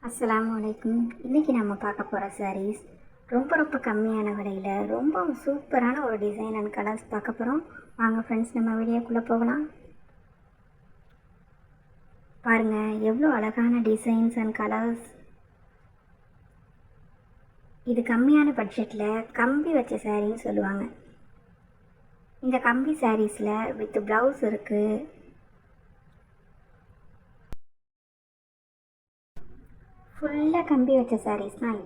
அஸ்ஸலாமு அலைக்கும். இன்றைக்கி நம்ம பார்க்க போகிற சாரீஸ் ரொம்ப கம்மியான விலையில் ரொம்ப சூப்பரான ஒரு டிசைன் அண்ட் கலர்ஸ் பார்க்க போகிறோம். வாங்க ஃப்ரெண்ட்ஸ், நம்ம வீடியோக்குள்ளே போகலாம். பாருங்கள் எவ்வளோ அழகான டிசைன்ஸ் அண்ட் கலர்ஸ். இது கம்மியான பட்ஜெட்டில் கம்பி வச்ச சாரின்னு சொல்லுவாங்க. இந்த கம்பி சாரீஸில் வித் ப்ளவுஸ் இருக்குது. ஃபுல்லாக கம்பி வச்ச சாரீஸ் தான்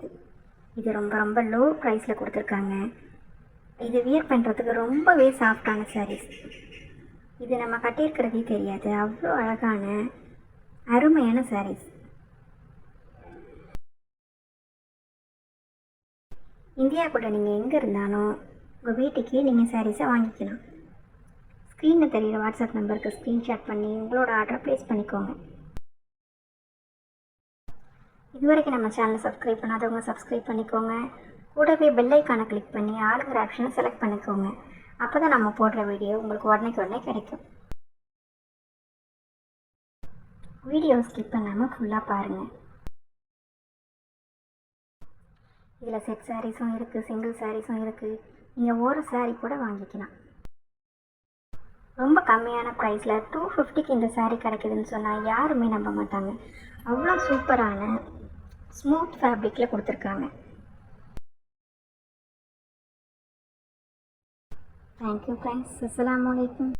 இது ரொம்ப லோ ப்ரைஸில் கொடுத்துருக்காங்க. இது வியர் பண்ணுறதுக்கு ரொம்பவே சாஃப்டான சாரீஸ். இது நம்ம கட்டியிருக்கிறதே தெரியாது, அவ்வளோ அழகான அருமையான சாரீஸ். இந்தியாவுக்குள்ள நீங்கள் எங்கே இருந்தாலும் உங்கள் வீட்டுக்கே நீங்கள் சாரீஸை வாங்கிக்கலாம். ஸ்க்ரீனில் தெரிகிற வாட்ஸ்அப் நம்பருக்கு ஸ்க்ரீன்ஷாட் பண்ணி உங்களோட ஆர்டரை ப்ளேஸ் பண்ணிக்கோங்க. இதுவரைக்கும் நம்ம சேனலை சப்ஸ்கிரைப் பண்ணாதவங்க சப்ஸ்கிரைப் பண்ணிக்கோங்க. கூடவே பெல் ஐக்கானை கிளிக் பண்ணி ஆளுங்கிற ஆப்ஷனை செலக்ட் பண்ணிக்கோங்க. அப்போ தான் நம்ம போடுற வீடியோ உங்களுக்கு உடனே கிடைக்கும். வீடியோ ஸ்கிப் பண்ணாமல் ஃபுல்லாக பாருங்கள். இதில் செட் சாரீஸும் இருக்குது, சிங்கிள் சாரீஸும் இருக்குது. நீங்கள் ஒரு சாரீ கூட வாங்கிக்கலாம். ரொம்ப கம்மியான ப்ரைஸில் 250க்கு இந்த சாரீ கிடைக்குதுன்னு சொன்னால் யாருமே நம்ப மாட்டாங்க. அவ்வளோ சூப்பரான ஸ்மூத் ஃபேப்ரிக்கில் கொடுத்துருக்காங்க. Thank you friends. அஸ்ஸலாமு அலைக்கும்.